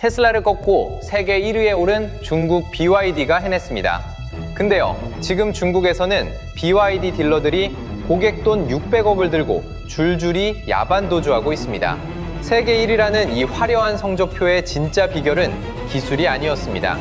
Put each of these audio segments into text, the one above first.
테슬라를 꺾고 세계 1위에 오른 중국 BYD가 해냈습니다. 근데요, 지금 중국에서는 BYD 딜러들이 고객 돈 600억을 들고 줄줄이 야반 도주하고 있습니다. 세계 1위라는 이 화려한 성적표의 진짜 비결은 기술이 아니었습니다.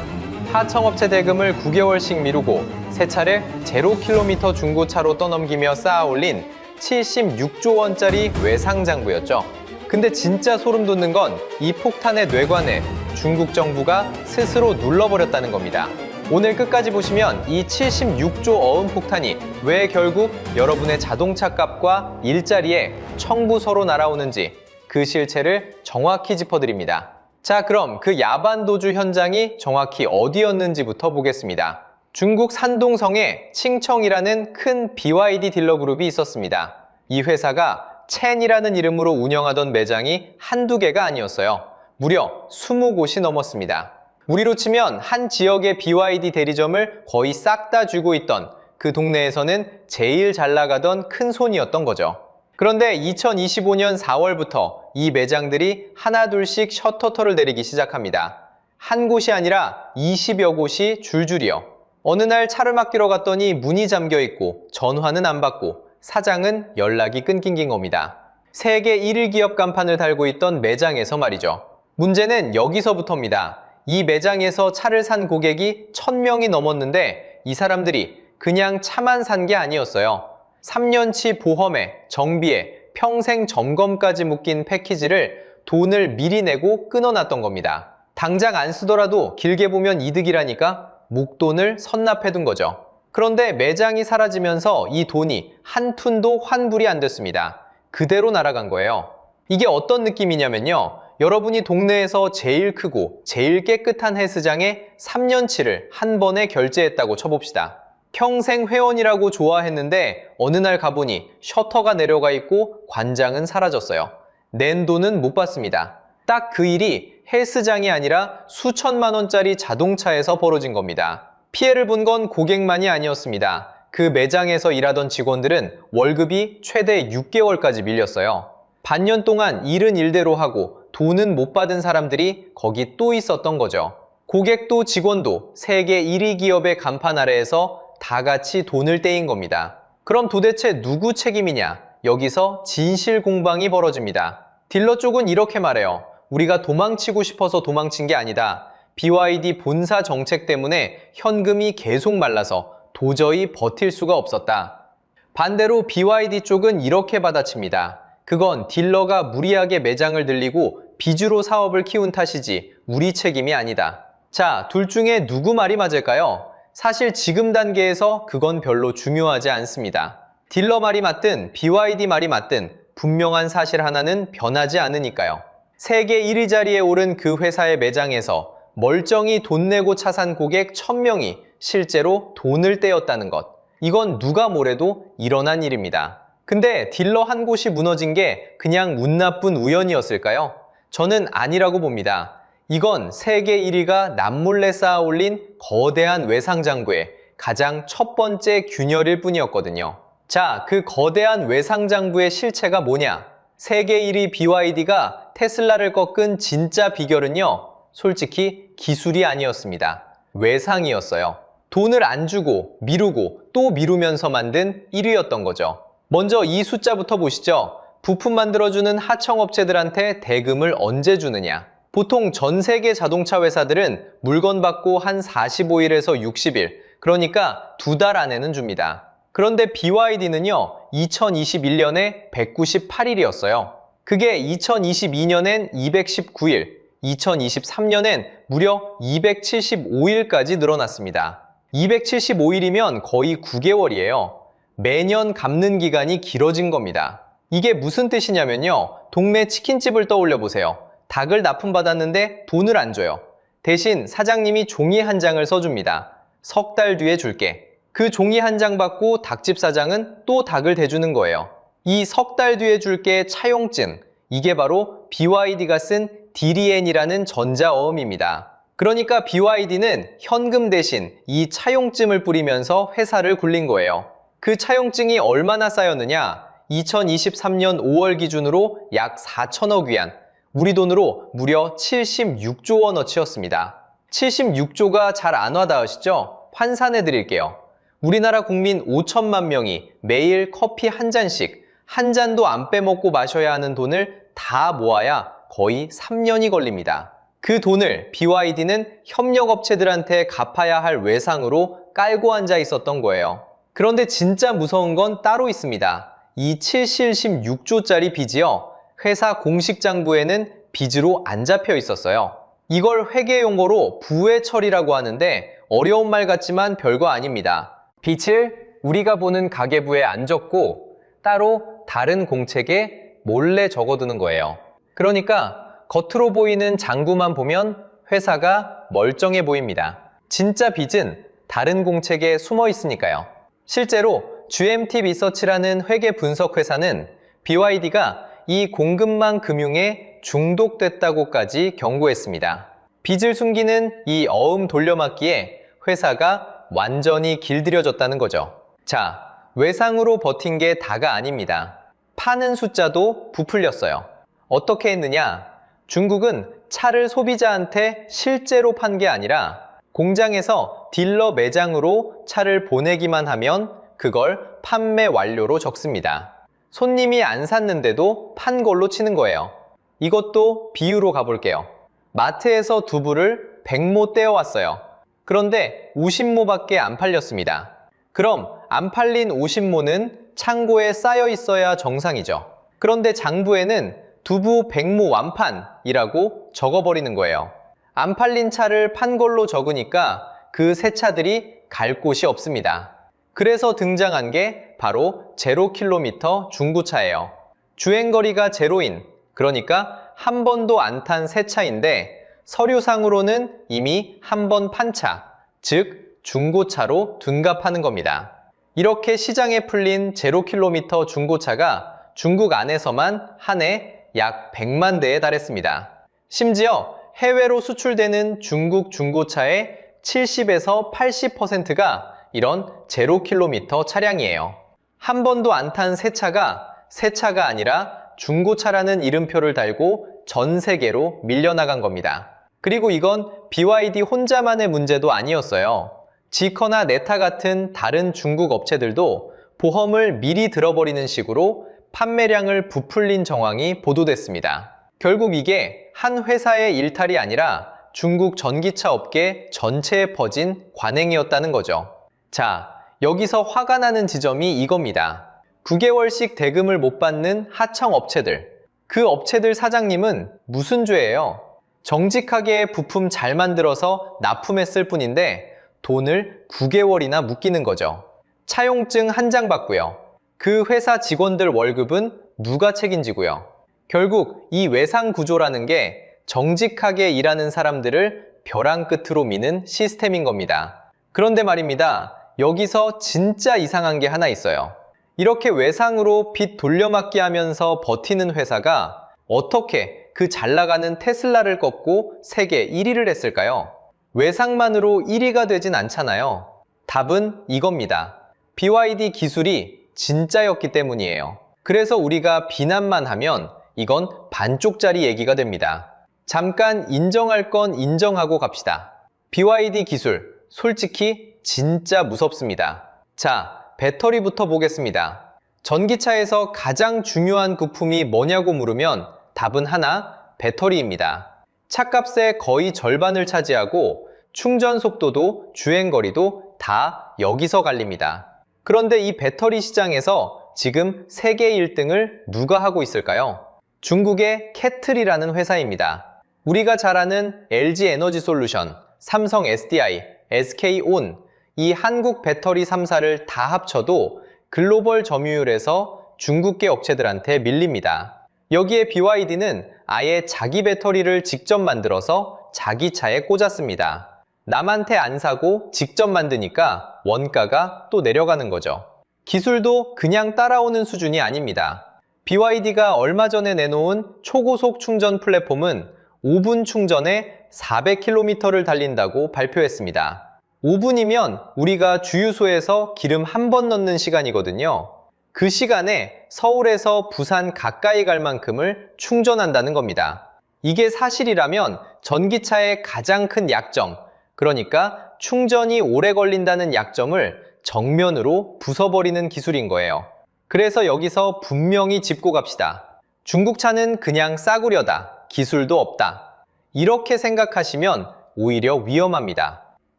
하청업체 대금을 9개월씩 미루고 세 차례 0km 중고차로 떠넘기며 쌓아올린 76조 원짜리 외상장부였죠. 근데 진짜 소름 돋는 건 이 폭탄의 뇌관을 중국 정부가 스스로 눌러버렸다는 겁니다. 오늘 끝까지 보시면 이 76조 어음 폭탄이 왜 결국 여러분의 자동차 값과 일자리에 청부서로 날아오는지 그 실체를 정확히 짚어드립니다. 자, 그럼 그 야반 도주 현장이 정확히 어디였는지부터 보겠습니다. 중국 산동성에 칭청이라는 큰 BYD 딜러 그룹이 있었습니다. 이 회사가 첸이라는 이름으로 운영하던 매장이 한두 개가 아니었어요. 무려 20곳이 넘었습니다. 우리로 치면 한 지역의 BYD 대리점을 거의 싹 다 쥐고 있던 그 동네에서는 제일 잘 나가던 큰 손이었던 거죠. 그런데 2025년 4월부터 이 매장들이 하나둘씩 셔터터를 내리기 시작합니다. 한 곳이 아니라 20여 곳이 줄줄이요. 어느 날 차를 맡기러 갔더니 문이 잠겨 있고 전화는 안 받고 사장은 연락이 끊긴 겁니다. 세계 1위 기업 간판을 달고 있던 매장에서 말이죠. 문제는 여기서부터입니다. 이 매장에서 차를 산 고객이 1000명이 넘었는데 이 사람들이 그냥 차만 산 게 아니었어요. 3년치 보험에 정비에 평생 점검까지 묶인 패키지를 돈을 미리 내고 끊어놨던 겁니다. 당장 안 쓰더라도 길게 보면 이득이라니까 목돈을 선납해둔 거죠. 그런데 매장이 사라지면서 이 돈이 한 푼도 환불이 안 됐습니다. 그대로 날아간 거예요. 이게 어떤 느낌이냐면요. 여러분이 동네에서 제일 크고 제일 깨끗한 헬스장에 3년치를 한 번에 결제했다고 쳐봅시다. 평생 회원이라고 좋아했는데 어느 날 가보니 셔터가 내려가 있고 관장은 사라졌어요. 낸 돈은 못 받습니다. 딱 그 일이 헬스장이 아니라 수천만 원짜리 자동차에서 벌어진 겁니다. 피해를 본 건 고객만이 아니었습니다. 그 매장에서 일하던 직원들은 월급이 최대 6개월까지 밀렸어요. 반년 동안 일은 일대로 하고 돈은 못 받은 사람들이 거기 또 있었던 거죠. 고객도 직원도 세계 1위 기업의 간판 아래에서 다 같이 돈을 떼인 겁니다. 그럼 도대체 누구 책임이냐? 여기서 진실 공방이 벌어집니다. 딜러 쪽은 이렇게 말해요. 우리가 도망치고 싶어서 도망친 게 아니다. BYD 본사 정책 때문에 현금이 계속 말라서 도저히 버틸 수가 없었다. 반대로 BYD 쪽은 이렇게 받아칩니다. 그건 딜러가 무리하게 매장을 늘리고 빚으로 사업을 키운 탓이지 우리 책임이 아니다. 자, 둘 중에 누구 말이 맞을까요? 사실 지금 단계에서 그건 별로 중요하지 않습니다. 딜러 말이 맞든 BYD 말이 맞든 분명한 사실 하나는 변하지 않으니까요. 세계 1위 자리에 오른 그 회사의 매장에서 멀쩡히 돈 내고 차 산 고객 1000명이 실제로 돈을 떼었다는 것. 이건 누가 뭐래도 일어난 일입니다. 근데 딜러 한 곳이 무너진 게 그냥 운 나쁜 우연이었을까요? 저는 아니라고 봅니다. 이건 세계 1위가 남몰래 쌓아 올린 거대한 외상장부의 가장 첫 번째 균열일 뿐이었거든요. 자, 그 거대한 외상장부의 실체가 뭐냐? 세계 1위 BYD가 테슬라를 꺾은 진짜 비결은요, 솔직히 기술이 아니었습니다. 외상이었어요. 돈을 안 주고 미루고 또 미루면서 만든 1위였던 거죠. 먼저 이 숫자부터 보시죠. 부품 만들어주는 하청업체들한테 대금을 언제 주느냐? 보통 전 세계 자동차 회사들은 물건 받고 한 45일에서 60일, 그러니까 2달 안에는 줍니다. 그런데 BYD는요, 2021년에 198일이었어요. 그게 2022년엔 219일, 2023년엔 무려 275일까지 늘어났습니다. 275일이면 거의 9개월이에요. 매년 갚는 기간이 길어진 겁니다. 이게 무슨 뜻이냐면요. 동네 치킨집을 떠올려 보세요. 닭을 납품받았는데 돈을 안 줘요. 대신 사장님이 종이 한 장을 써줍니다. 석 달 뒤에 줄게. 그 종이 한 장 받고 닭집 사장은 또 닭을 대주는 거예요. 이 석 달 뒤에 줄게 차용증, 이게 바로 BYD가 쓴 DDN이라는 전자어음입니다. 그러니까 BYD는 현금 대신 이 차용증을 뿌리면서 회사를 굴린 거예요. 그 차용증이 얼마나 쌓였느냐? 2023년 5월 기준으로 약 4천억 위안, 우리 돈으로 무려 76조 원어치였습니다. 76조가 잘 안 와닿으시죠? 환산해 드릴게요. 우리나라 국민 5천만 명이 매일 커피 한 잔씩, 한 잔도 안 빼먹고 마셔야 하는 돈을 다 모아야 거의 3년이 걸립니다. 그 돈을 BYD는 협력업체들한테 갚아야 할 외상으로 깔고 앉아 있었던 거예요. 그런데 진짜 무서운 건 따로 있습니다. 이 76조짜리 빚이요, 회사 공식 장부에는 빚으로 안 잡혀 있었어요. 이걸 회계 용어로 부의 처리라고 하는데 어려운 말 같지만 별거 아닙니다. 빚을 우리가 보는 가계부에 안 적고 따로 다른 공책에 몰래 적어두는 거예요. 그러니까 겉으로 보이는 장부만 보면 회사가 멀쩡해 보입니다. 진짜 빚은 다른 공책에 숨어 있으니까요. 실제로 GMT 리서치라는 회계 분석 회사는 BYD가 이 공급망 금융에 중독됐다고까지 경고했습니다. 빚을 숨기는 이 어음 돌려막기에 회사가 완전히 길들여졌다는 거죠. 자, 외상으로 버틴 게 다가 아닙니다. 파는 숫자도 부풀렸어요. 어떻게 했느냐? 중국은 차를 소비자한테 실제로 판 게 아니라 공장에서 딜러 매장으로 차를 보내기만 하면 그걸 판매 완료로 적습니다. 손님이 안 샀는데도 판 걸로 치는 거예요. 이것도 비유로 가볼게요. 마트에서 두부를 100모 떼어왔어요. 그런데 50모밖에 안 팔렸습니다. 그럼 안 팔린 50모는 창고에 쌓여 있어야 정상이죠. 그런데 장부에는 두부 100모 완판이라고 적어버리는 거예요. 안 팔린 차를 판 걸로 적으니까 그 새 차들이 갈 곳이 없습니다. 그래서 등장한 게 바로 0km 중고차예요. 주행거리가 제로인, 그러니까 한 번도 안 탄 새 차인데 서류상으로는 이미 한 번 판 차, 즉 중고차로 둔갑하는 겁니다. 이렇게 시장에 풀린 0km 중고차가 중국 안에서만 한 해 약 100만 대에 달했습니다. 심지어 해외로 수출되는 중국 중고차의 70에서 80%가 이런 0km 차량이에요. 한 번도 안 탄 새 차가 새 차가 아니라 중고차라는 이름표를 달고 전 세계로 밀려나간 겁니다. 그리고 이건 BYD 혼자만의 문제도 아니었어요. 지커나 네타 같은 다른 중국 업체들도 보험을 미리 들어버리는 식으로 판매량을 부풀린 정황이 보도됐습니다. 결국 이게 한 회사의 일탈이 아니라 중국 전기차 업계 전체에 퍼진 관행이었다는 거죠. 자, 여기서 화가 나는 지점이 이겁니다. 9개월씩 대금을 못 받는 하청 업체들. 그 업체들 사장님은 무슨 죄예요? 정직하게 부품 잘 만들어서 납품했을 뿐인데 돈을 9개월이나 묶이는 거죠. 차용증 한 장 받고요. 그 회사 직원들 월급은 누가 책임지고요. 결국 이 외상 구조라는 게 정직하게 일하는 사람들을 벼랑 끝으로 미는 시스템인 겁니다. 그런데 말입니다. 여기서 진짜 이상한 게 하나 있어요. 이렇게 외상으로 빚 돌려막기 하면서 버티는 회사가 어떻게 그 잘 나가는 테슬라를 꺾고 세계 1위를 했을까요? 외상만으로 1위가 되진 않잖아요. 답은 이겁니다. BYD 기술이 진짜였기 때문이에요. 그래서 우리가 비난만 하면 이건 반쪽짜리 얘기가 됩니다. 잠깐 인정할 건 인정하고 갑시다. BYD 기술, 솔직히 진짜 무섭습니다. 자, 배터리부터 보겠습니다. 전기차에서 가장 중요한 부품이 뭐냐고 물으면 답은 하나, 배터리입니다. 차값의 거의 절반을 차지하고 충전 속도도 주행거리도 다 여기서 갈립니다. 그런데 이 배터리 시장에서 지금 세계 1등을 누가 하고 있을까요? 중국의 캐틀이라는 회사입니다. 우리가 잘 아는 LG 에너지 솔루션, 삼성 SDI, SK온, 이 한국 배터리 3사를 다 합쳐도 글로벌 점유율에서 중국계 업체들한테 밀립니다. 여기에 BYD는 아예 자기 배터리를 직접 만들어서 자기 차에 꽂았습니다. 남한테 안 사고 직접 만드니까 원가가 또 내려가는 거죠. 기술도 그냥 따라오는 수준이 아닙니다. BYD가 얼마 전에 내놓은 초고속 충전 플랫폼은 5분 충전에 400km를 달린다고 발표했습니다. 5분이면 우리가 주유소에서 기름 한 번 넣는 시간이거든요. 그 시간에 서울에서 부산 가까이 갈 만큼을 충전한다는 겁니다. 이게 사실이라면 전기차의 가장 큰 약점, 그러니까 충전이 오래 걸린다는 약점을 정면으로 부숴버리는 기술인 거예요. 그래서 여기서 분명히 짚고 갑시다. 중국차는 그냥 싸구려다, 기술도 없다. 이렇게 생각하시면 오히려 위험합니다.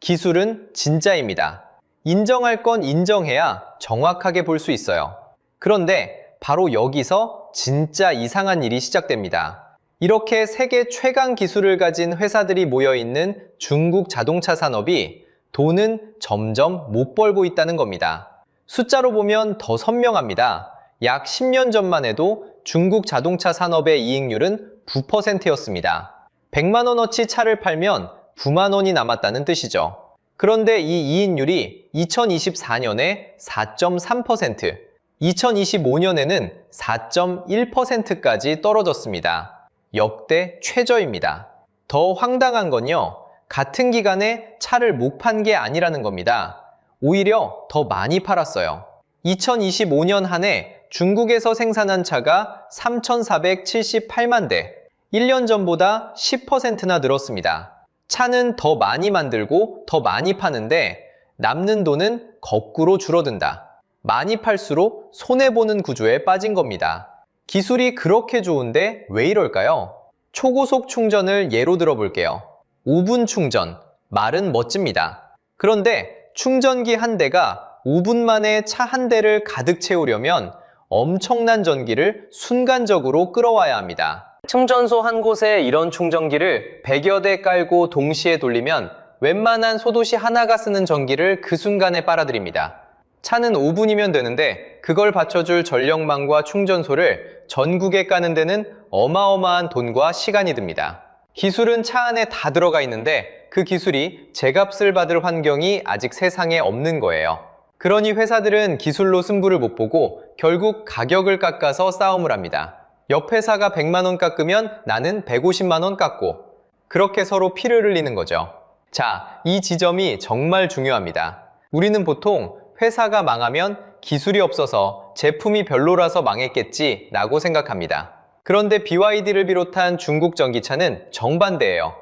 기술은 진짜입니다. 인정할 건 인정해야 정확하게 볼 수 있어요. 그런데 바로 여기서 진짜 이상한 일이 시작됩니다. 이렇게 세계 최강 기술을 가진 회사들이 모여있는 중국 자동차 산업이 돈은 점점 못 벌고 있다는 겁니다. 숫자로 보면 더 선명합니다. 약 10년 전만 해도 중국 자동차 산업의 이익률은 9%였습니다. 100만 원어치 차를 팔면 9만 원이 남았다는 뜻이죠. 그런데 이 이익률이 2024년에 4.3%, 2025년에는 4.1%까지 떨어졌습니다. 역대 최저입니다. 더 황당한 건요, 같은 기간에 차를 못 판 게 아니라는 겁니다. 오히려 더 많이 팔았어요. 2025년 한 해 중국에서 생산한 차가 3,478만 대, 1년 전보다 10%나 늘었습니다. 차는 더 많이 만들고 더 많이 파는데 남는 돈은 거꾸로 줄어든다. 많이 팔수록 손해보는 구조에 빠진 겁니다. 기술이 그렇게 좋은데 왜 이럴까요? 초고속 충전을 예로 들어볼게요. 5분 충전, 말은 멋집니다. 그런데 충전기 한 대가 5분 만에 차 한 대를 가득 채우려면 엄청난 전기를 순간적으로 끌어와야 합니다. 충전소 한 곳에 이런 충전기를 100여 대 깔고 동시에 돌리면 웬만한 소도시 하나가 쓰는 전기를 그 순간에 빨아들입니다. 차는 5분이면 되는데 그걸 받쳐줄 전력망과 충전소를 전국에 까는 데는 어마어마한 돈과 시간이 듭니다. 기술은 차 안에 다 들어가 있는데 그 기술이 제값을 받을 환경이 아직 세상에 없는 거예요. 그러니 회사들은 기술로 승부를 못 보고 결국 가격을 깎아서 싸움을 합니다. 옆 회사가 100만 원 깎으면 나는 150만 원 깎고, 그렇게 서로 피를 흘리는 거죠. 자, 이 지점이 정말 중요합니다. 우리는 보통 회사가 망하면 기술이 없어서 제품이 별로라서 망했겠지 라고 생각합니다. 그런데 BYD를 비롯한 중국 전기차는 정반대예요.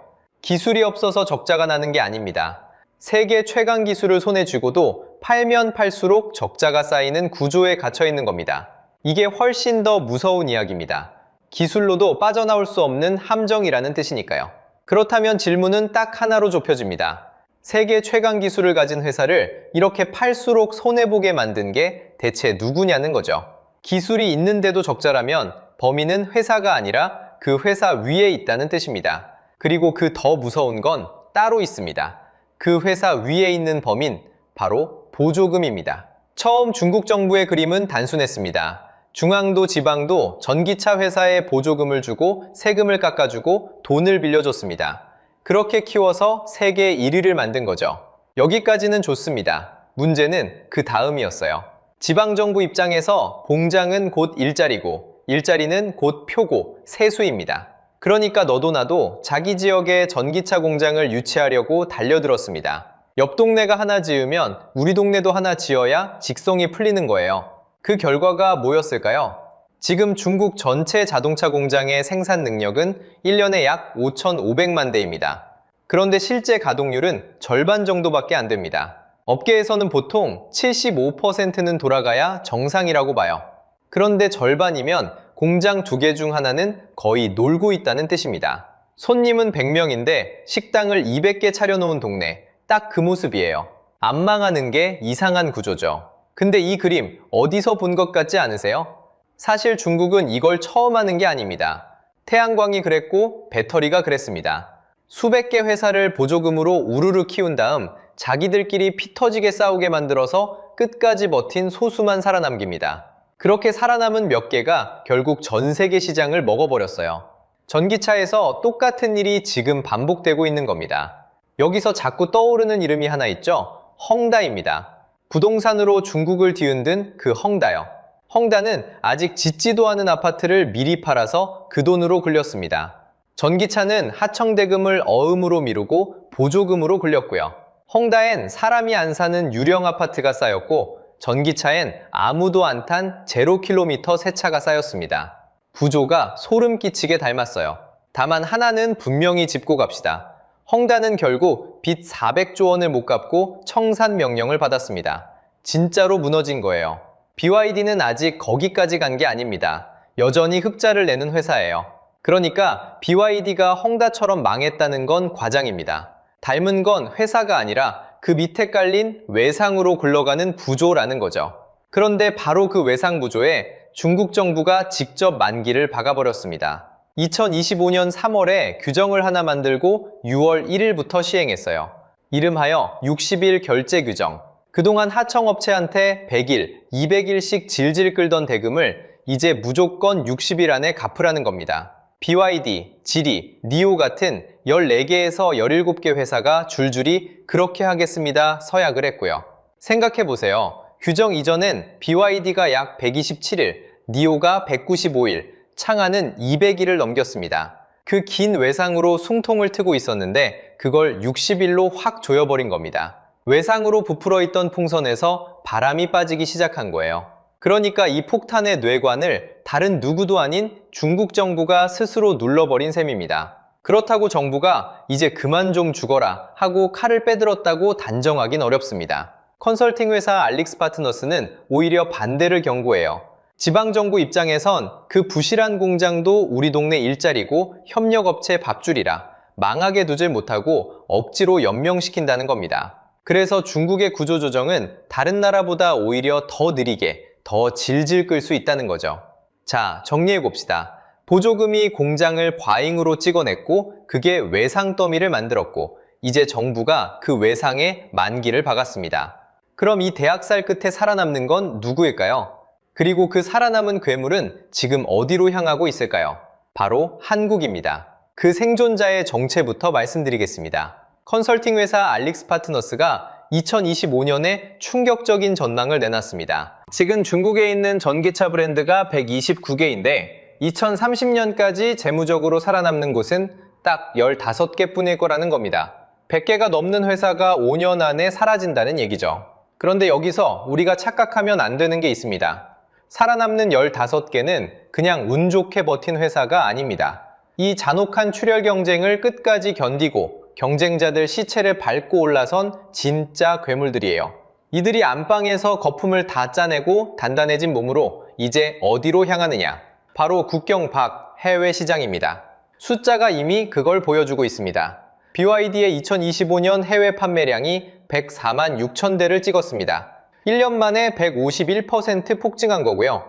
기술이 없어서 적자가 나는 게 아닙니다. 세계 최강 기술을 손에 쥐고도 팔면 팔수록 적자가 쌓이는 구조에 갇혀 있는 겁니다. 이게 훨씬 더 무서운 이야기입니다. 기술로도 빠져나올 수 없는 함정이라는 뜻이니까요. 그렇다면 질문은 딱 하나로 좁혀집니다. 세계 최강 기술을 가진 회사를 이렇게 팔수록 손해보게 만든 게 대체 누구냐는 거죠. 기술이 있는데도 적자라면 범인은 회사가 아니라 그 회사 위에 있다는 뜻입니다. 그리고 그 더 무서운 건 따로 있습니다. 그 회사 위에 있는 범인, 바로 보조금입니다. 처음 중국 정부의 그림은 단순했습니다. 중앙도 지방도 전기차 회사에 보조금을 주고 세금을 깎아주고 돈을 빌려줬습니다. 그렇게 키워서 세계 1위를 만든 거죠. 여기까지는 좋습니다. 문제는 그 다음이었어요. 지방정부 입장에서 공장은 곧 일자리고 일자리는 곧 표고 세수입니다. 그러니까 너도 나도 자기 지역에 전기차 공장을 유치하려고 달려들었습니다. 옆 동네가 하나 지으면 우리 동네도 하나 지어야 직성이 풀리는 거예요. 그 결과가 뭐였을까요? 지금 중국 전체 자동차 공장의 생산 능력은 1년에 약 5,500만 대입니다. 그런데 실제 가동률은 절반 정도밖에 안 됩니다. 업계에서는 보통 75%는 돌아가야 정상이라고 봐요. 그런데 절반이면 공장 2개 중 하나는 거의 놀고 있다는 뜻입니다. 손님은 100명인데 식당을 200개 차려놓은 동네, 딱 그 모습이에요. 안 망하는 게 이상한 구조죠. 근데 이 그림 어디서 본 것 같지 않으세요? 사실 중국은 이걸 처음 하는 게 아닙니다. 태양광이 그랬고 배터리가 그랬습니다. 수백 개 회사를 보조금으로 우르르 키운 다음 자기들끼리 피 터지게 싸우게 만들어서 끝까지 버틴 소수만 살아남깁니다. 그렇게 살아남은 몇 개가 결국 전 세계 시장을 먹어버렸어요. 전기차에서 똑같은 일이 지금 반복되고 있는 겁니다. 여기서 자꾸 떠오르는 이름이 하나 있죠? 헝다입니다. 부동산으로 중국을 뒤흔든 그 헝다요. 헝다는 아직 짓지도 않은 아파트를 미리 팔아서 그 돈으로 굴렸습니다. 전기차는 하청대금을 어음으로 미루고 보조금으로 굴렸고요. 헝다엔 사람이 안 사는 유령 아파트가 쌓였고 전기차엔 아무도 안 탄 0km 새 차가 쌓였습니다. 구조가 소름 끼치게 닮았어요. 다만 하나는 분명히 짚고 갑시다. 헝다는 결국 빚 400조 원을 못 갚고 청산 명령을 받았습니다. 진짜로 무너진 거예요. BYD는 아직 거기까지 간 게 아닙니다. 여전히 흑자를 내는 회사예요. 그러니까 BYD가 헝다처럼 망했다는 건 과장입니다. 닮은 건 회사가 아니라 그 밑에 깔린 외상으로 굴러가는 부조라는 거죠. 그런데 바로 그 외상 부조에 중국 정부가 직접 만기를 박아버렸습니다. 2025년 3월에 규정을 하나 만들고 6월 1일부터 시행했어요. 이름하여 60일 결제 규정. 그동안 하청업체한테 100일, 200일씩 질질 끌던 대금을 이제 무조건 60일 안에 갚으라는 겁니다. BYD, 지리, 니오 같은 14개에서 17개 회사가 줄줄이 그렇게 하겠습니다 서약을 했고요. 생각해보세요. 규정 이전엔 BYD가 약 127일, 니오가 195일, 창하는 200일을 넘겼습니다. 그 긴 외상으로 숨통을 트고 있었는데 그걸 60일로 확 조여버린 겁니다. 외상으로 부풀어 있던 풍선에서 바람이 빠지기 시작한 거예요. 그러니까 이 폭탄의 뇌관을 다른 누구도 아닌 중국 정부가 스스로 눌러버린 셈입니다. 그렇다고 정부가 이제 그만 좀 죽어라 하고 칼을 빼들었다고 단정하긴 어렵습니다. 컨설팅 회사 알릭스파트너스는 오히려 반대를 경고해요. 지방정부 입장에선 그 부실한 공장도 우리 동네 일자리고 협력업체 밥줄이라 망하게 두질 못하고 억지로 연명시킨다는 겁니다. 그래서 중국의 구조조정은 다른 나라보다 오히려 더 느리게, 더 질질 끌 수 있다는 거죠. 자, 정리해봅시다. 보조금이 공장을 과잉으로 찍어냈고 그게 외상 더미를 만들었고 이제 정부가 그 외상에 만기를 박았습니다. 그럼 이 대학살 끝에 살아남는 건 누구일까요? 그리고 그 살아남은 괴물은 지금 어디로 향하고 있을까요? 바로 한국입니다. 그 생존자의 정체부터 말씀드리겠습니다. 컨설팅 회사 알릭스파트너스가 2025년에 충격적인 전망을 내놨습니다. 지금 중국에 있는 전기차 브랜드가 129개인데 2030년까지 재무적으로 살아남는 곳은 딱 15개뿐일 거라는 겁니다. 100개가 넘는 회사가 5년 안에 사라진다는 얘기죠. 그런데 여기서 우리가 착각하면 안 되는 게 있습니다. 살아남는 15개는 그냥 운 좋게 버틴 회사가 아닙니다. 이 잔혹한 출혈 경쟁을 끝까지 견디고 경쟁자들 시체를 밟고 올라선 진짜 괴물들이에요. 이들이 안방에서 거품을 다 짜내고 단단해진 몸으로 이제 어디로 향하느냐? 바로 국경 밖 해외 시장입니다. 숫자가 이미 그걸 보여주고 있습니다. BYD의 2025년 해외 판매량이 104만 6천 대를 찍었습니다. 1년 만에 151% 폭증한 거고요.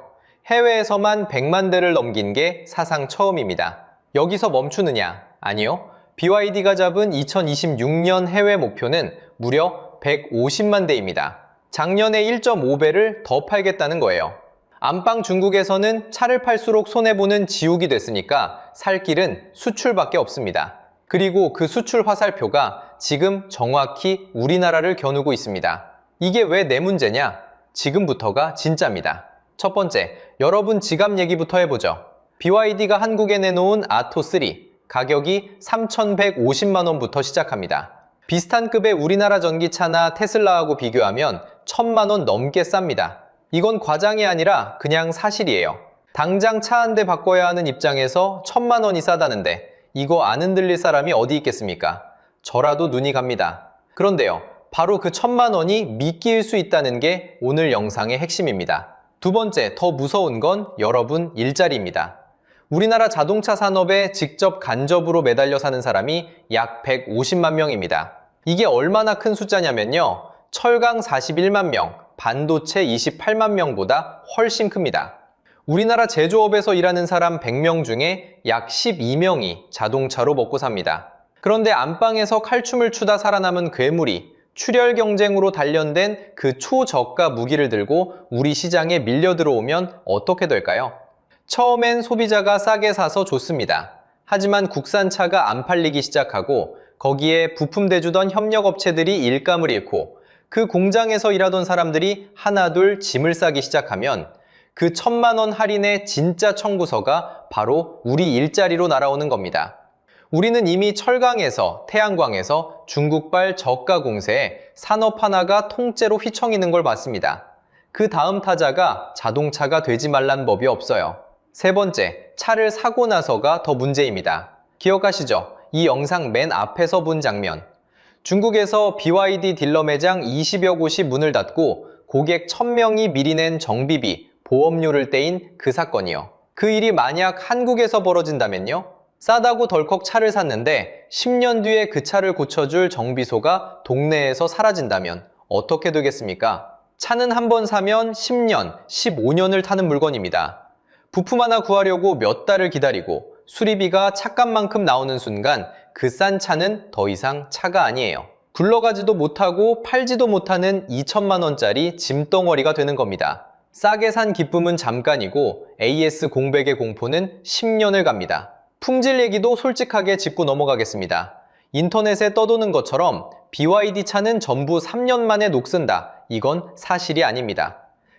해외에서만 100만 대를 넘긴 게 사상 처음입니다. 여기서 멈추느냐? 아니요. BYD가 잡은 2026년 해외 목표는 무려 150만 대입니다. 작년에 1.5배를 더 팔겠다는 거예요. 안방 중국에서는 차를 팔수록 손해보는 지옥이 됐으니까 살 길은 수출밖에 없습니다. 그리고 그 수출 화살표가 지금 정확히 우리나라를 겨누고 있습니다. 이게 왜 내 문제냐? 지금부터가 진짜입니다. 첫 번째, 여러분 지갑 얘기부터 해보죠. BYD가 한국에 내놓은 아토3, 가격이 3,150만 원부터 시작합니다. 비슷한 급의 우리나라 전기차나 테슬라하고 비교하면 1,000만 원 넘게 쌉니다. 이건 과장이 아니라 그냥 사실이에요. 당장 차 한 대 바꿔야 하는 입장에서 1,000만 원이 싸다는데 이거 안 흔들릴 사람이 어디 있겠습니까? 저라도 눈이 갑니다. 그런데요, 바로 그 1,000만 원이 미끼일 수 있다는 게 오늘 영상의 핵심입니다. 두 번째, 더 무서운 건 여러분 일자리입니다. 우리나라 자동차 산업에 직접 간접으로 매달려 사는 사람이 약 150만 명입니다. 이게 얼마나 큰 숫자냐면요. 철강 41만 명, 반도체 28만 명보다 훨씬 큽니다. 우리나라 제조업에서 일하는 사람 100명 중에 약 12명이 자동차로 먹고 삽니다. 그런데 안방에서 칼춤을 추다 살아남은 괴물이 출혈 경쟁으로 단련된 그 초저가 무기를 들고 우리 시장에 밀려 들어오면 어떻게 될까요? 처음엔 소비자가 싸게 사서 좋습니다. 하지만 국산차가 안 팔리기 시작하고 거기에 부품 대주던 협력업체들이 일감을 잃고 그 공장에서 일하던 사람들이 하나둘 짐을 싸기 시작하면 그 1,000만 원 할인의 진짜 청구서가 바로 우리 일자리로 날아오는 겁니다. 우리는 이미 철강에서 태양광에서 중국발 저가 공세에 산업 하나가 통째로 휘청이는 걸 봤습니다. 그 다음 타자가 자동차가 되지 말란 법이 없어요. 세 번째, 차를 사고 나서가 더 문제입니다. 기억하시죠? 이 영상 맨 앞에서 본 장면. 중국에서 BYD 딜러 매장 20여 곳이 문을 닫고 고객 1000명이 미리 낸 정비비, 보험료를 떼인 그 사건이요. 그 일이 만약 한국에서 벌어진다면요? 싸다고 덜컥 차를 샀는데 10년 뒤에 그 차를 고쳐줄 정비소가 동네에서 사라진다면 어떻게 되겠습니까? 차는 한 번 사면 10년, 15년을 타는 물건입니다. 부품 하나 구하려고 몇 달을 기다리고 수리비가 차값만큼 나오는 순간 그 싼 차는 더 이상 차가 아니에요. 굴러가지도 못하고 팔지도 못하는 2천만 원짜리 짐덩어리가 되는 겁니다. 싸게 산 기쁨은 잠깐이고 AS 공백의 공포는 10년을 갑니다. 품질 얘기도 솔직하게 짚고 넘어가겠습니다. 인터넷에 떠도는 것처럼 BYD 차는 전부 3년 만에 녹슨다. 이건 사실이 아닙니다.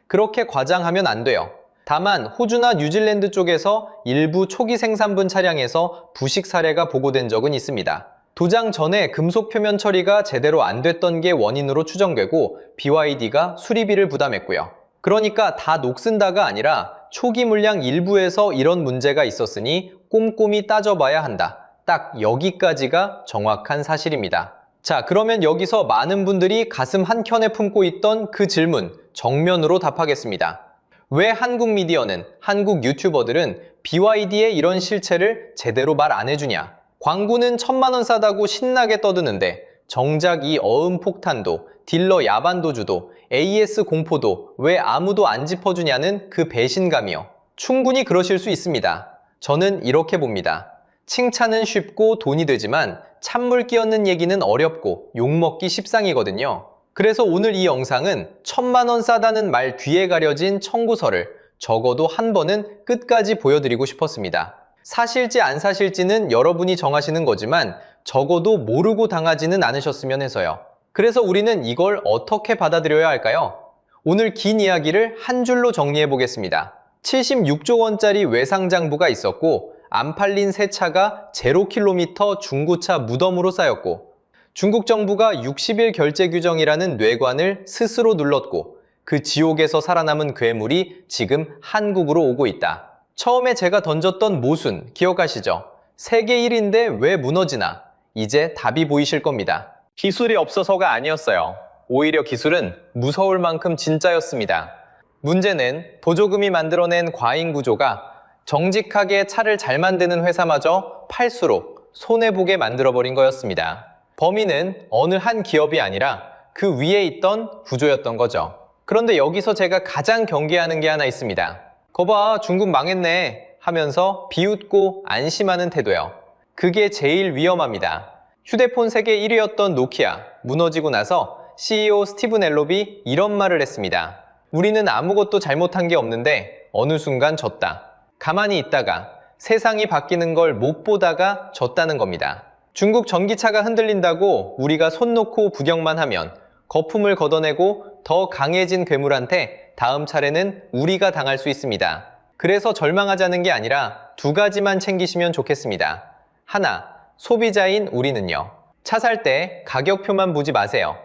그렇게 과장하면 안 돼요. 다만 호주나 뉴질랜드 쪽에서 일부 초기 생산분 차량에서 부식 사례가 보고된 적은 있습니다. 도장 전에 금속 표면 처리가 제대로 안 됐던 게 원인으로 추정되고 BYD가 수리비를 부담했고요. 그러니까 다 녹슨다가 아니라 초기 물량 일부에서 이런 문제가 있었으니 꼼꼼히 따져봐야 한다. 딱 여기까지가 정확한 사실입니다. 자, 그러면 여기서 많은 분들이 가슴 한켠에 품고 있던 그 질문 정면으로 답하겠습니다. 왜 한국 미디어는, 한국 유튜버들은 BYD의 이런 실체를 제대로 말 안 해주냐? 광고는 1000만 원 싸다고 신나게 떠드는데 정작 이 어음 폭탄도, 딜러 야반도주도, AS 공포도 왜 아무도 안 짚어주냐는 그 배신감이요. 충분히 그러실 수 있습니다. 저는 이렇게 봅니다. 칭찬은 쉽고 돈이 되지만 찬물 끼얹는 얘기는 어렵고 욕먹기 십상이거든요. 그래서 오늘 이 영상은 1000만 원 싸다는 말 뒤에 가려진 청구서를 적어도 한 번은 끝까지 보여드리고 싶었습니다. 사실지 안 사실지는 여러분이 정하시는 거지만 적어도 모르고 당하지는 않으셨으면 해서요. 그래서 우리는 이걸 어떻게 받아들여야 할까요? 오늘 긴 이야기를 한 줄로 정리해 보겠습니다. 76조 원짜리 외상장부가 있었고 안 팔린 새 차가 0km 중고차 무덤으로 쌓였고 중국 정부가 60일 결제 규정이라는 뇌관을 스스로 눌렀고 그 지옥에서 살아남은 괴물이 지금 한국으로 오고 있다. 처음에 제가 던졌던 모순 기억하시죠? 세계 1위인데 왜 무너지나? 이제 답이 보이실 겁니다. 기술이 없어서가 아니었어요. 오히려 기술은 무서울 만큼 진짜였습니다. 문제는 보조금이 만들어낸 과잉 구조가 정직하게 차를 잘 만드는 회사마저 팔수록 손해보게 만들어버린 거였습니다. 범인은 어느 한 기업이 아니라 그 위에 있던 구조였던 거죠. 그런데 여기서 제가 가장 경계하는 게 하나 있습니다. 거봐, 중국 망했네 하면서 비웃고 안심하는 태도요. 그게 제일 위험합니다. 휴대폰 세계 1위였던 노키아 무너지고 나서 CEO 스티븐 앨롭이 이런 말을 했습니다. 우리는 아무것도 잘못한 게 없는데 어느 순간 졌다. 가만히 있다가 세상이 바뀌는 걸 못 보다가 졌다는 겁니다. 중국 전기차가 흔들린다고 우리가 손 놓고 구경만 하면 거품을 걷어내고 더 강해진 괴물한테 다음 차례는 우리가 당할 수 있습니다. 그래서 절망하자는 게 아니라 두 가지만 챙기시면 좋겠습니다. 하나, 소비자인 우리는요. 차 살 때 가격표만 보지 마세요.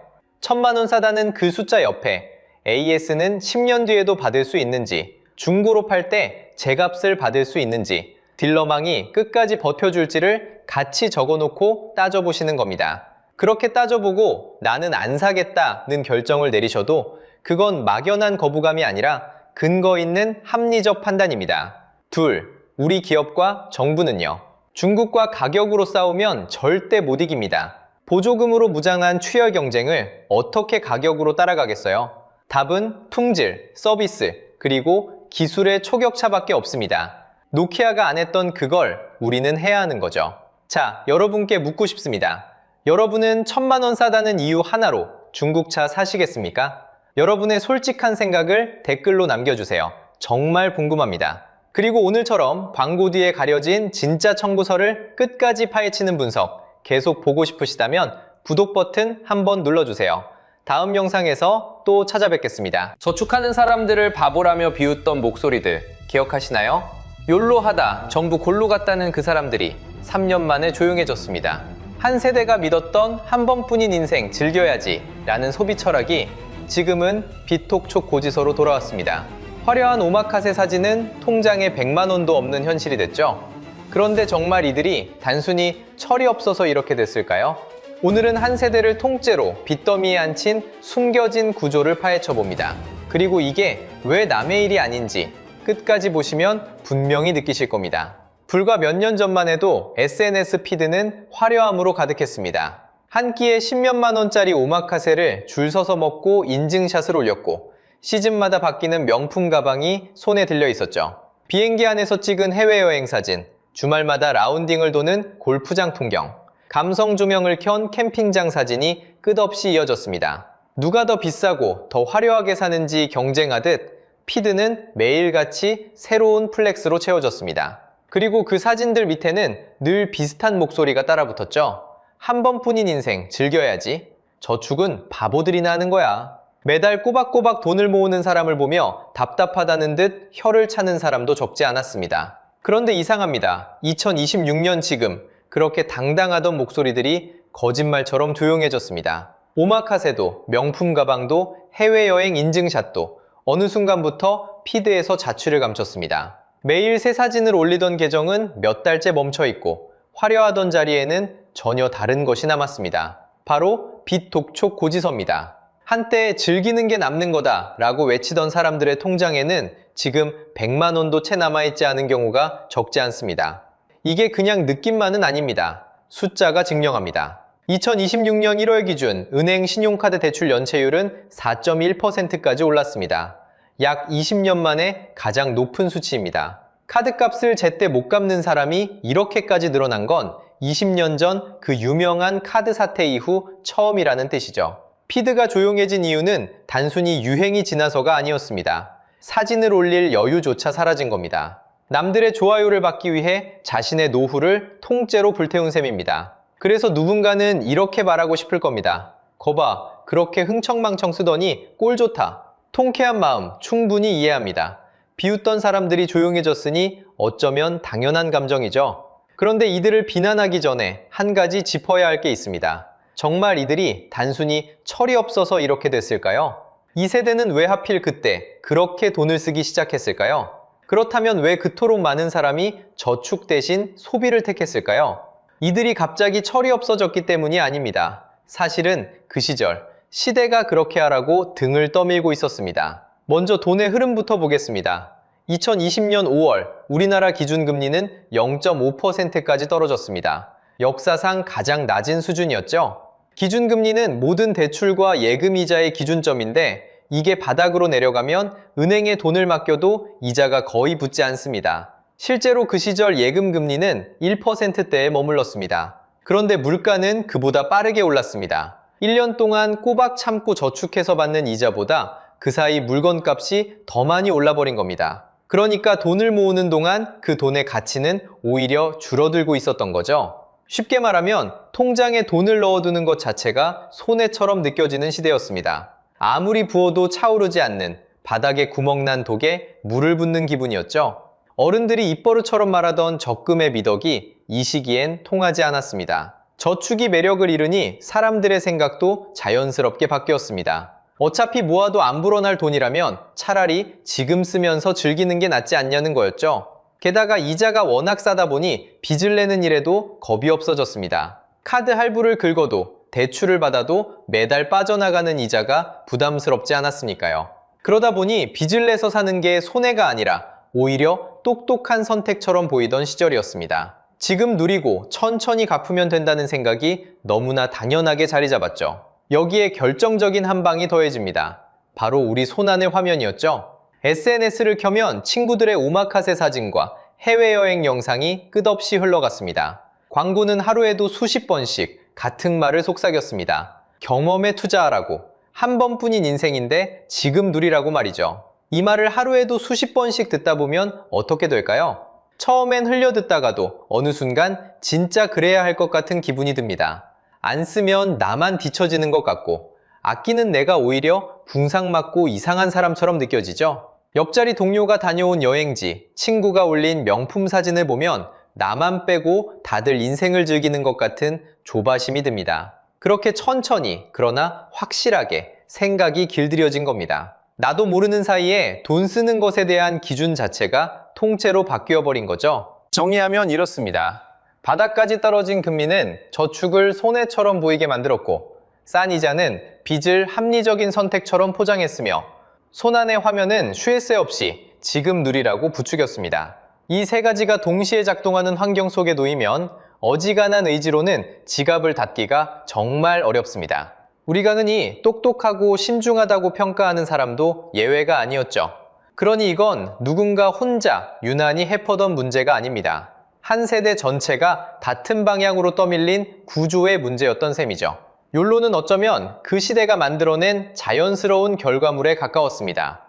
1000만 원 사다는 그 숫자 옆에 AS는 10년 뒤에도 받을 수 있는지, 중고로 팔 때 제값을 받을 수 있는지, 딜러망이 끝까지 버텨줄지를 같이 적어놓고 따져보시는 겁니다. 그렇게 따져보고 나는 안 사겠다는 결정을 내리셔도 그건 막연한 거부감이 아니라 근거 있는 합리적 판단입니다. 둘, 우리 기업과 정부는요. 중국과 가격으로 싸우면 절대 못 이깁니다. 보조금으로 무장한 추열 경쟁을 어떻게 가격으로 따라가겠어요? 답은 품질, 서비스, 그리고 기술의 초격차밖에 없습니다. 노키아가 안 했던 그걸 우리는 해야 하는 거죠. 자, 여러분께 묻고 싶습니다. 여러분은 1000만 원 싸다는 이유 하나로 중국차 사시겠습니까? 여러분의 솔직한 생각을 댓글로 남겨주세요. 정말 궁금합니다. 그리고 오늘처럼 광고 뒤에 가려진 진짜 청구서를 끝까지 파헤치는 분석 계속 보고 싶으시다면 구독 버튼 한번 눌러주세요. 다음 영상에서 또 찾아뵙겠습니다. 저축하는 사람들을 바보라며 비웃던 목소리들 기억하시나요? 욜로하다 정부 골로 갔다는 그 사람들이 3년 만에 조용해졌습니다. 한 세대가 믿었던 한 번뿐인 인생 즐겨야지 라는 소비 철학이 지금은 비톡촉 고지서로 돌아왔습니다. 화려한 오마카세 사진은 통장에 100만 원도 없는 현실이 됐죠. 그런데 정말 이들이 단순히 철이 없어서 이렇게 됐을까요? 오늘은 한 세대를 통째로 빚더미에 앉힌 숨겨진 구조를 파헤쳐 봅니다. 그리고 이게 왜 남의 일이 아닌지 끝까지 보시면 분명히 느끼실 겁니다. 불과 몇 년 전만 해도 SNS 피드는 화려함으로 가득했습니다. 한 끼에 10몇만 원짜리 오마카세를 줄 서서 먹고 인증샷을 올렸고 시즌마다 바뀌는 명품 가방이 손에 들려 있었죠. 비행기 안에서 찍은 해외여행 사진, 주말마다 라운딩을 도는 골프장 풍경, 감성 조명을 켠 캠핑장 사진이 끝없이 이어졌습니다. 누가 더 비싸고 더 화려하게 사는지 경쟁하듯 피드는 매일같이 새로운 플렉스로 채워졌습니다. 그리고 그 사진들 밑에는 늘 비슷한 목소리가 따라붙었죠. 한 번뿐인 인생 즐겨야지. 저축은 바보들이나 하는 거야. 매달 꼬박꼬박 돈을 모으는 사람을 보며 답답하다는 듯 혀를 차는 사람도 적지 않았습니다. 그런데 이상합니다. 2026년 지금 그렇게 당당하던 목소리들이 거짓말처럼 조용해졌습니다. 오마카세도 명품 가방도 해외여행 인증샷도 어느 순간부터 피드에서 자취를 감췄습니다. 매일 새 사진을 올리던 계정은 몇 달째 멈춰있고 화려하던 자리에는 전혀 다른 것이 남았습니다. 바로 빚 독촉 고지서입니다. 한때 즐기는 게 남는 거다 라고 외치던 사람들의 통장에는 지금 100만 원도 채 남아있지 않은 경우가 적지 않습니다. 이게 그냥 느낌만은 아닙니다. 숫자가 증명합니다. 2026년 1월 기준 은행 신용카드 대출 연체율은 4.1%까지 올랐습니다. 약 20년 만에 가장 높은 수치입니다. 카드값을 제때 못 갚는 사람이 이렇게까지 늘어난 건 20년 전 그 유명한 카드 사태 이후 처음이라는 뜻이죠. 피드가 조용해진 이유는 단순히 유행이 지나서가 아니었습니다. 사진을 올릴 여유조차 사라진 겁니다. 남들의 좋아요를 받기 위해 자신의 노후를 통째로 불태운 셈입니다. 그래서 누군가는 이렇게 말하고 싶을 겁니다. 거봐, 그렇게 흥청망청 쓰더니 꼴 좋다. 통쾌한 마음 충분히 이해합니다. 비웃던 사람들이 조용해졌으니 어쩌면 당연한 감정이죠. 그런데 이들을 비난하기 전에 한 가지 짚어야 할 게 있습니다. 정말 이들이 단순히 철이 없어서 이렇게 됐을까요? 이 세대는 왜 하필 그때 그렇게 돈을 쓰기 시작했을까요? 그렇다면 왜 그토록 많은 사람이 저축 대신 소비를 택했을까요? 이들이 갑자기 철이 없어졌기 때문이 아닙니다. 사실은 그 시절 시대가 그렇게 하라고 등을 떠밀고 있었습니다. 먼저 돈의 흐름부터 보겠습니다. 2020년 5월 우리나라 기준금리는 0.5%까지 떨어졌습니다. 역사상 가장 낮은 수준이었죠. 기준금리는 모든 대출과 예금이자의 기준점인데 이게 바닥으로 내려가면 은행에 돈을 맡겨도 이자가 거의 붙지 않습니다. 실제로 그 시절 예금금리는 1%대에 머물렀습니다. 그런데 물가는 그보다 빠르게 올랐습니다. 1년 동안 꼬박 참고 저축해서 받는 이자보다 그 사이 물건값이 더 많이 올라버린 겁니다. 그러니까 돈을 모으는 동안 그 돈의 가치는 오히려 줄어들고 있었던 거죠. 쉽게 말하면 통장에 돈을 넣어두는 것 자체가 손해처럼 느껴지는 시대였습니다. 아무리 부어도 차오르지 않는 바닥에 구멍난 독에 물을 붓는 기분이었죠. 어른들이 입버릇처럼 말하던 적금의 미덕이 이 시기엔 통하지 않았습니다. 저축이 매력을 잃으니 사람들의 생각도 자연스럽게 바뀌었습니다. 어차피 모아도 안 불어날 돈이라면 차라리 지금 쓰면서 즐기는 게 낫지 않냐는 거였죠. 게다가 이자가 워낙 싸다 보니 빚을 내는 일에도 겁이 없어졌습니다. 카드 할부를 긁어도 대출을 받아도 매달 빠져나가는 이자가 부담스럽지 않았으니까요. 그러다 보니 빚을 내서 사는 게 손해가 아니라 오히려 똑똑한 선택처럼 보이던 시절이었습니다. 지금 누리고 천천히 갚으면 된다는 생각이 너무나 당연하게 자리 잡았죠. 여기에 결정적인 한 방이 더해집니다. 바로 우리 손안의 화면이었죠. SNS를 켜면 친구들의 오마카세 사진과 해외여행 영상이 끝없이 흘러갔습니다. 광고는 하루에도 수십 번씩 같은 말을 속삭였습니다. 경험에 투자하라고. 한 번뿐인 인생인데 지금 누리라고 말이죠. 이 말을 하루에도 수십 번씩 듣다 보면 어떻게 될까요? 처음엔 흘려듣다가도 어느 순간 진짜 그래야 할 것 같은 기분이 듭니다. 안 쓰면 나만 뒤처지는 것 같고 아끼는 내가 오히려 붕상맞고 이상한 사람처럼 느껴지죠. 옆자리 동료가 다녀온 여행지, 친구가 올린 명품 사진을 보면 나만 빼고 다들 인생을 즐기는 것 같은 조바심이 듭니다. 그렇게 천천히 그러나 확실하게 생각이 길들여진 겁니다. 나도 모르는 사이에 돈 쓰는 것에 대한 기준 자체가 통째로 바뀌어 버린 거죠. 정리하면 이렇습니다. 바닥까지 떨어진 금리는 저축을 손해처럼 보이게 만들었고, 싼 이자는 빚을 합리적인 선택처럼 포장했으며, 손안의 화면은 쉴 새 없이 지금 누리라고 부추겼습니다. 이 세 가지가 동시에 작동하는 환경 속에 놓이면 어지간한 의지로는 지갑을 닫기가 정말 어렵습니다. 우리가 흔히 똑똑하고 신중하다고 평가하는 사람도 예외가 아니었죠. 그러니 이건 누군가 혼자 유난히 해퍼던 문제가 아닙니다. 한 세대 전체가 같은 방향으로 떠밀린 구조의 문제였던 셈이죠. 욜로는 어쩌면 그 시대가 만들어낸 자연스러운 결과물에 가까웠습니다.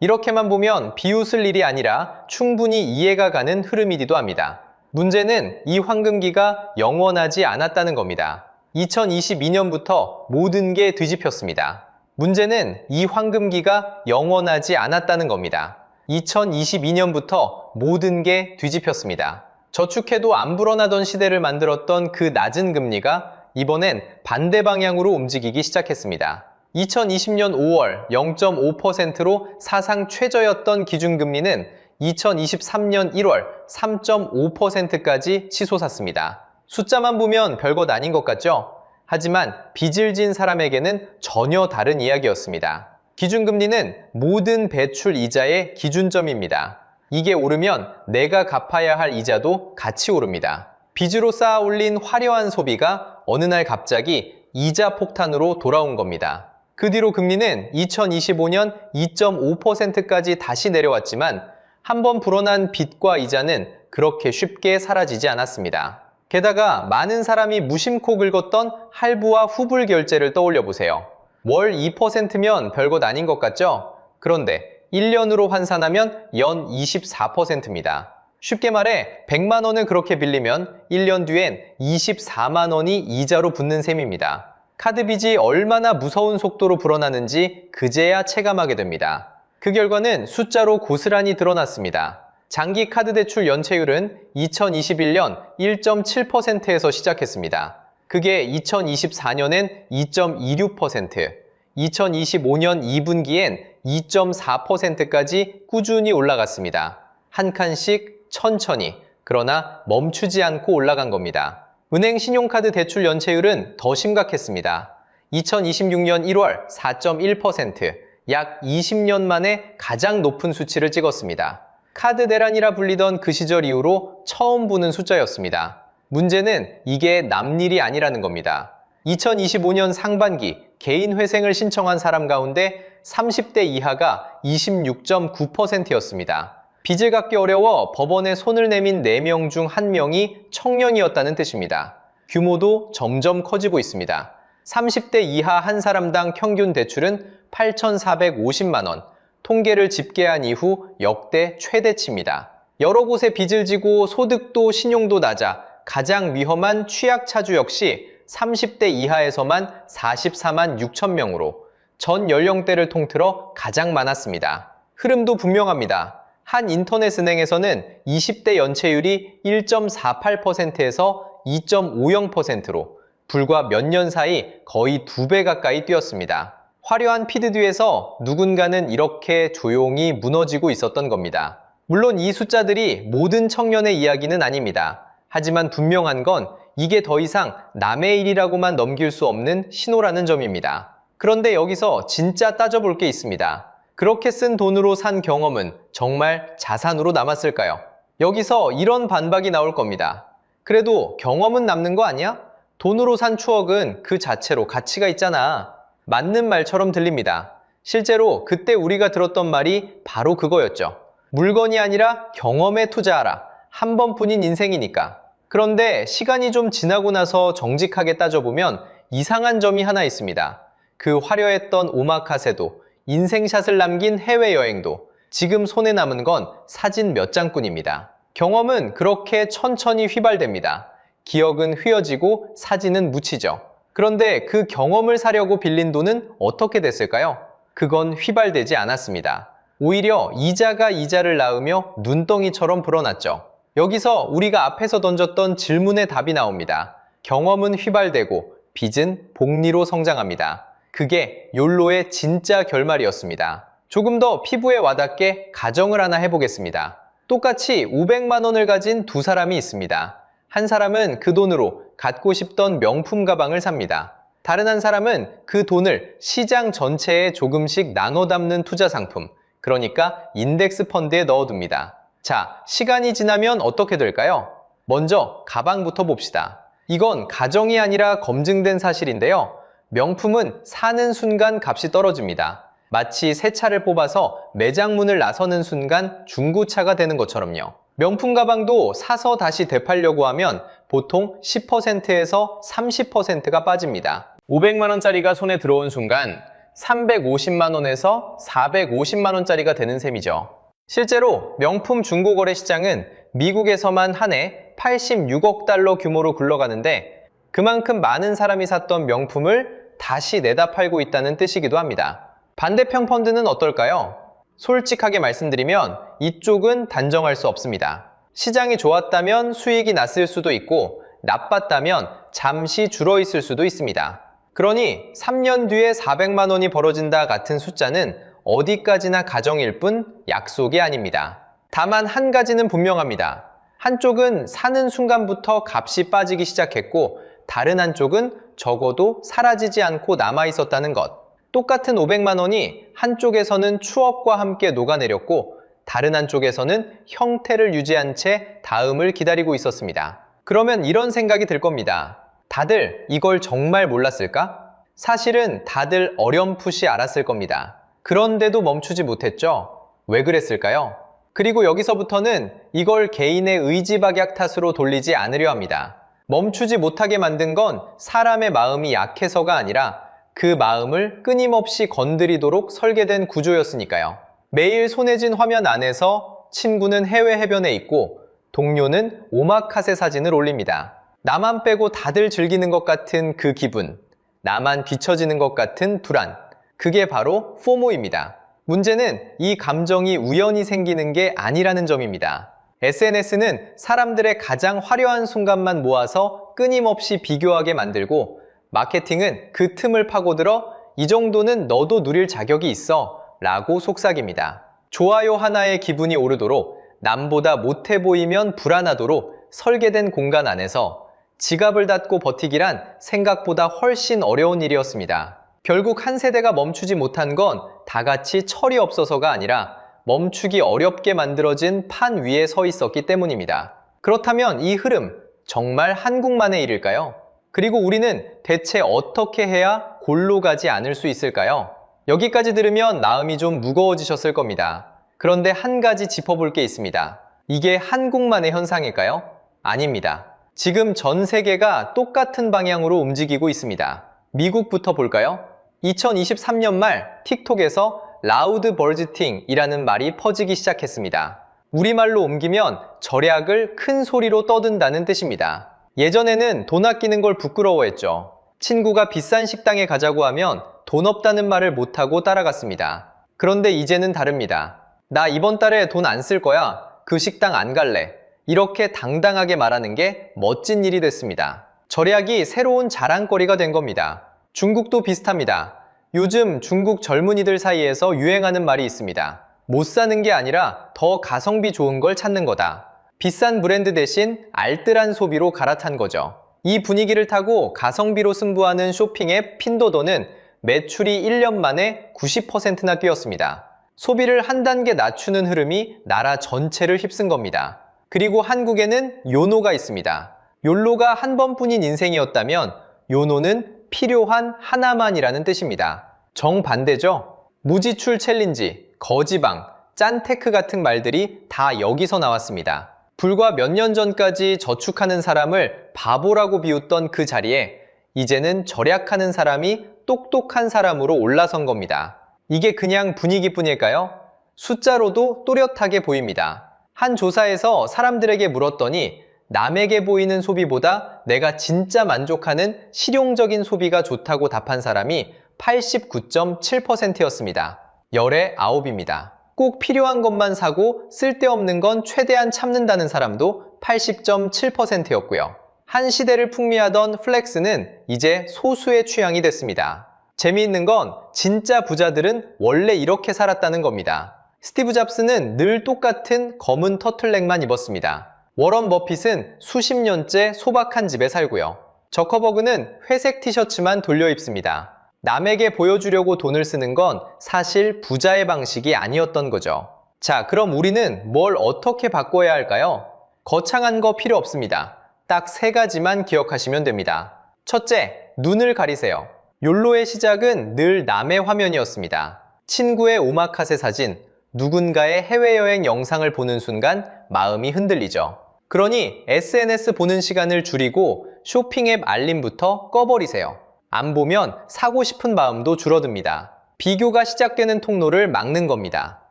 이렇게만 보면 비웃을 일이 아니라 충분히 이해가 가는 흐름이기도 합니다. 문제는 이 황금기가 영원하지 않았다는 겁니다. 2022년부터 모든 게 뒤집혔습니다. 문제는 이 황금기가 영원하지 않았다는 겁니다. 2022년부터 모든 게 뒤집혔습니다. 저축해도 안 불어나던 시대를 만들었던 그 낮은 금리가 이번엔 반대 방향으로 움직이기 시작했습니다. 2020년 5월 0.5%로 사상 최저였던 기준금리는 2023년 1월 3.5%까지 치솟았습니다. 숫자만 보면 별것 아닌 것 같죠? 하지만 빚을 진 사람에게는 전혀 다른 이야기였습니다. 기준금리는 모든 배출 이자의 기준점입니다. 이게 오르면 내가 갚아야 할 이자도 같이 오릅니다. 빚으로 쌓아 올린 화려한 소비가 어느 날 갑자기 이자 폭탄으로 돌아온 겁니다. 그 뒤로 금리는 2025년 2.5%까지 다시 내려왔지만 한번 불어난 빚과 이자는 그렇게 쉽게 사라지지 않았습니다. 게다가 많은 사람이 무심코 긁었던 할부와 후불 결제를 떠올려 보세요. 월 2%면 별것 아닌 것 같죠? 그런데 1년으로 환산하면 연 24%입니다. 쉽게 말해 100만 원을 그렇게 빌리면 1년 뒤엔 24만 원이 이자로 붙는 셈입니다. 카드 빚이 얼마나 무서운 속도로 불어나는지 그제야 체감하게 됩니다. 그 결과는 숫자로 고스란히 드러났습니다. 장기 카드 대출 연체율은 2021년 1.7%에서 시작했습니다. 그게 2024년엔 2.26%, 2025년 2분기엔 2.4%까지 꾸준히 올라갔습니다. 한 칸씩 천천히, 그러나 멈추지 않고 올라간 겁니다. 은행 신용카드 대출 연체율은 더 심각했습니다. 2026년 1월 4.1%, 약 20년 만에 가장 높은 수치를 찍었습니다. 카드 대란이라 불리던 그 시절 이후로 처음 보는 숫자였습니다. 문제는 이게 남일이 아니라는 겁니다. 2025년 상반기 개인 회생을 신청한 사람 가운데 30대 이하가 26.9%였습니다. 빚을 갚기 어려워 법원에 손을 내민 4명 중 1명이 청년이었다는 뜻입니다. 규모도 점점 커지고 있습니다. 30대 이하 한 사람당 평균 대출은 8,450만 원, 통계를 집계한 이후 역대 최대치입니다. 여러 곳에 빚을 지고 소득도 신용도 낮아 가장 위험한 취약차주 역시 30대 이하에서만 44만 6천 명으로 전 연령대를 통틀어 가장 많았습니다. 흐름도 분명합니다. 한 인터넷은행에서는 20대 연체율이 1.48%에서 2.50%로 불과 몇 년 사이 거의 2배 가까이 뛰었습니다. 화려한 피드 뒤에서 누군가는 이렇게 조용히 무너지고 있었던 겁니다. 물론 이 숫자들이 모든 청년의 이야기는 아닙니다. 하지만 분명한 건 이게 더 이상 남의 일이라고만 넘길 수 없는 신호라는 점입니다. 그런데 여기서 진짜 따져볼 게 있습니다. 그렇게 쓴 돈으로 산 경험은 정말 자산으로 남았을까요? 여기서 이런 반박이 나올 겁니다. 그래도 경험은 남는 거 아니야? 돈으로 산 추억은 그 자체로 가치가 있잖아. 맞는 말처럼 들립니다. 실제로 그때 우리가 들었던 말이 바로 그거였죠. 물건이 아니라 경험에 투자하라. 한 번뿐인 인생이니까. 그런데 시간이 좀 지나고 나서 정직하게 따져보면 이상한 점이 하나 있습니다. 그 화려했던 오마카세도, 인생샷을 남긴 해외여행도, 지금 손에 남은 건 사진 몇 장뿐입니다. 경험은 그렇게 천천히 휘발됩니다. 기억은 휘어지고 사진은 묻히죠. 그런데 그 경험을 사려고 빌린 돈은 어떻게 됐을까요? 그건 휘발되지 않았습니다. 오히려 이자가 이자를 낳으며 눈덩이처럼 불어났죠. 여기서 우리가 앞에서 던졌던 질문의 답이 나옵니다. 경험은 휘발되고 빚은 복리로 성장합니다. 그게 욜로의 진짜 결말이었습니다. 조금 더 피부에 와닿게 가정을 하나 해보겠습니다. 똑같이 500만 원을 가진 두 사람이 있습니다. 한 사람은 그 돈으로 갖고 싶던 명품 가방을 삽니다. 다른 한 사람은 그 돈을 시장 전체에 조금씩 나눠 담는 투자 상품, 그러니까 인덱스 펀드에 넣어둡니다. 자, 시간이 지나면 어떻게 될까요? 먼저 가방부터 봅시다. 이건 가정이 아니라 검증된 사실인데요. 명품은 사는 순간 값이 떨어집니다. 마치 새 차를 뽑아서 매장 문을 나서는 순간 중고차가 되는 것처럼요. 명품 가방도 사서 다시 되팔려고 하면 보통 10%에서 30%가 빠집니다. 500만 원짜리가 손에 들어온 순간 350만 원에서 450만 원짜리가 되는 셈이죠. 실제로 명품 중고거래 시장은 미국에서만 한 해 86억 달러 규모로 굴러가는데 그만큼 많은 사람이 샀던 명품을 다시 내다 팔고 있다는 뜻이기도 합니다. 반대편 펀드는 어떨까요? 솔직하게 말씀드리면 이쪽은 단정할 수 없습니다. 시장이 좋았다면 수익이 났을 수도 있고 나빴다면 잠시 줄어 있을 수도 있습니다. 그러니 3년 뒤에 400만 원이 벌어진다 같은 숫자는 어디까지나 가정일 뿐 약속이 아닙니다. 다만 한 가지는 분명합니다. 한쪽은 사는 순간부터 값이 빠지기 시작했고 다른 한쪽은 적어도 사라지지 않고 남아 있었다는 것. 똑같은 500만 원이 한쪽에서는 추억과 함께 녹아내렸고 다른 한쪽에서는 형태를 유지한 채 다음을 기다리고 있었습니다. 그러면 이런 생각이 들 겁니다. 다들 이걸 정말 몰랐을까? 사실은 다들 어렴풋이 알았을 겁니다. 그런데도 멈추지 못했죠? 왜 그랬을까요? 그리고 여기서부터는 이걸 개인의 의지박약 탓으로 돌리지 않으려 합니다. 멈추지 못하게 만든 건 사람의 마음이 약해서가 아니라 그 마음을 끊임없이 건드리도록 설계된 구조였으니까요. 매일 손에 쥔 화면 안에서 친구는 해외 해변에 있고 동료는 오마카세 사진을 올립니다. 나만 빼고 다들 즐기는 것 같은 그 기분, 나만 뒤처지는 것 같은 불안, 그게 바로 포모입니다. 문제는 이 감정이 우연히 생기는 게 아니라는 점입니다. SNS는 사람들의 가장 화려한 순간만 모아서 끊임없이 비교하게 만들고 마케팅은 그 틈을 파고들어 이 정도는 너도 누릴 자격이 있어 라고 속삭입니다. 좋아요 하나의 기분이 오르도록 남보다 못해 보이면 불안하도록 설계된 공간 안에서 지갑을 닫고 버티기란 생각보다 훨씬 어려운 일이었습니다. 결국 한 세대가 멈추지 못한 건 다 같이 철이 없어서가 아니라 멈추기 어렵게 만들어진 판 위에 서 있었기 때문입니다. 그렇다면 이 흐름 정말 한국만의 일일까요? 그리고 우리는 대체 어떻게 해야 골로 가지 않을 수 있을까요? 여기까지 들으면 마음이 좀 무거워지셨을 겁니다. 그런데 한 가지 짚어볼 게 있습니다. 이게 한국만의 현상일까요? 아닙니다. 지금 전 세계가 똑같은 방향으로 움직이고 있습니다. 미국부터 볼까요? 2023년 말 틱톡에서 라우드 버지팅이라는 말이 퍼지기 시작했습니다. 우리말로 옮기면 절약을 큰 소리로 떠든다는 뜻입니다. 예전에는 돈 아끼는 걸 부끄러워했죠. 친구가 비싼 식당에 가자고 하면 돈 없다는 말을 못하고 따라갔습니다. 그런데 이제는 다릅니다. 나 이번 달에 돈 안 쓸 거야. 그 식당 안 갈래. 이렇게 당당하게 말하는 게 멋진 일이 됐습니다. 절약이 새로운 자랑거리가 된 겁니다. 중국도 비슷합니다. 요즘 중국 젊은이들 사이에서 유행하는 말이 있습니다. 못 사는 게 아니라 더 가성비 좋은 걸 찾는 거다. 비싼 브랜드 대신 알뜰한 소비로 갈아탄 거죠. 이 분위기를 타고 가성비로 승부하는 쇼핑 앱 핀도더는 매출이 1년 만에 90%나 뛰었습니다. 소비를 한 단계 낮추는 흐름이 나라 전체를 휩쓴 겁니다. 그리고 한국에는 요노가 있습니다. 욜로가 한 번뿐인 인생이었다면 요노는 필요한 하나만이라는 뜻입니다. 정반대죠? 무지출 챌린지, 거지방, 짠테크 같은 말들이 다 여기서 나왔습니다. 불과 몇 년 전까지 저축하는 사람을 바보라고 비웃던 그 자리에 이제는 절약하는 사람이 똑똑한 사람으로 올라선 겁니다. 이게 그냥 분위기뿐일까요? 숫자로도 또렷하게 보입니다. 한 조사에서 사람들에게 물었더니 남에게 보이는 소비보다 내가 진짜 만족하는 실용적인 소비가 좋다고 답한 사람이 89.7%였습니다. 열의 9입니다. 꼭 필요한 것만 사고 쓸데없는 건 최대한 참는다는 사람도 80.7%였고요. 한 시대를 풍미하던 플렉스는 이제 소수의 취향이 됐습니다. 재미있는 건 진짜 부자들은 원래 이렇게 살았다는 겁니다. 스티브 잡스는 늘 똑같은 검은 터틀넥만 입었습니다. 워런 버핏은 수십 년째 소박한 집에 살고요. 저커버그는 회색 티셔츠만 돌려 입습니다. 남에게 보여주려고 돈을 쓰는 건 사실 부자의 방식이 아니었던 거죠. 자, 그럼 우리는 뭘 어떻게 바꿔야 할까요? 거창한 거 필요 없습니다. 딱 3가지만 기억하시면 됩니다. 첫째, 눈을 가리세요. 욜로의 시작은 늘 남의 화면이었습니다. 친구의 오마카세 사진, 누군가의 해외여행 영상을 보는 순간 마음이 흔들리죠. 그러니 SNS 보는 시간을 줄이고 쇼핑 앱 알림부터 꺼버리세요. 안 보면 사고 싶은 마음도 줄어듭니다. 비교가 시작되는 통로를 막는 겁니다.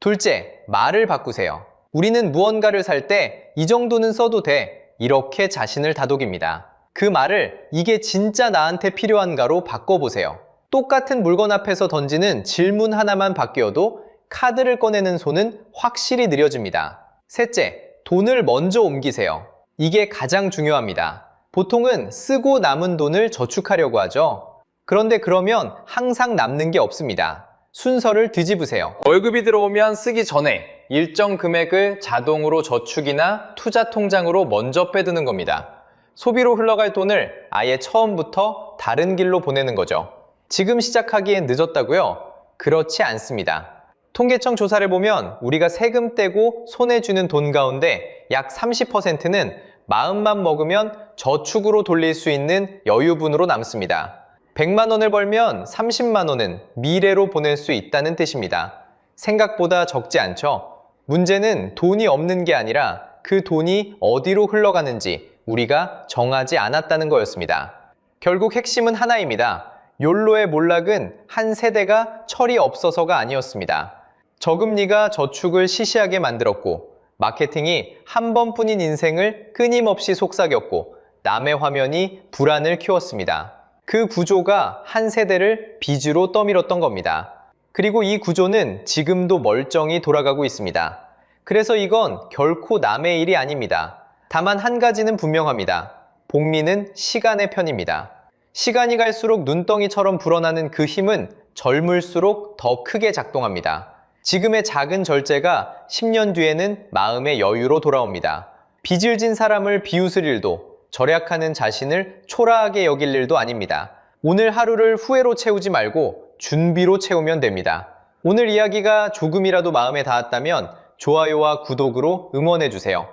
둘째, 말을 바꾸세요. 우리는 무언가를 살 때 이 정도는 써도 돼. 이렇게 자신을 다독입니다. 그 말을 이게 진짜 나한테 필요한가로 바꿔보세요. 똑같은 물건 앞에서 던지는 질문 하나만 바뀌어도 카드를 꺼내는 손은 확실히 느려집니다. 셋째, 돈을 먼저 옮기세요. 이게 가장 중요합니다. 보통은 쓰고 남은 돈을 저축하려고 하죠. 그런데 그러면 항상 남는 게 없습니다. 순서를 뒤집으세요. 월급이 들어오면 쓰기 전에 일정 금액을 자동으로 저축이나 투자 통장으로 먼저 빼두는 겁니다. 소비로 흘러갈 돈을 아예 처음부터 다른 길로 보내는 거죠. 지금 시작하기엔 늦었다고요? 그렇지 않습니다. 통계청 조사를 보면 우리가 세금 떼고 손에 쥐는 돈 가운데 약 30%는 마음만 먹으면 저축으로 돌릴 수 있는 여유분으로 남습니다. 100만 원을 벌면 30만 원은 미래로 보낼 수 있다는 뜻입니다. 생각보다 적지 않죠? 문제는 돈이 없는 게 아니라 그 돈이 어디로 흘러가는지 우리가 정하지 않았다는 거였습니다. 결국 핵심은 하나입니다. 욜로의 몰락은 한 세대가 철이 없어서가 아니었습니다. 저금리가 저축을 시시하게 만들었고, 마케팅이 한 번뿐인 인생을 끊임없이 속삭였고, 남의 화면이 불안을 키웠습니다. 그 구조가 한 세대를 빚으로 떠밀었던 겁니다. 그리고 이 구조는 지금도 멀쩡히 돌아가고 있습니다. 그래서 이건 결코 남의 일이 아닙니다. 다만 한 가지는 분명합니다. 복리는 시간의 편입니다. 시간이 갈수록 눈덩이처럼 불어나는 그 힘은 젊을수록 더 크게 작동합니다. 지금의 작은 절제가 10년 뒤에는 마음의 여유로 돌아옵니다. 빚을 진 사람을 비웃을 일도, 절약하는 자신을 초라하게 여길 일도 아닙니다. 오늘 하루를 후회로 채우지 말고 준비로 채우면 됩니다. 오늘 이야기가 조금이라도 마음에 닿았다면 좋아요와 구독으로 응원해주세요.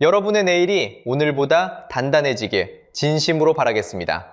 여러분의 내일이 오늘보다 단단해지길 진심으로 바라겠습니다.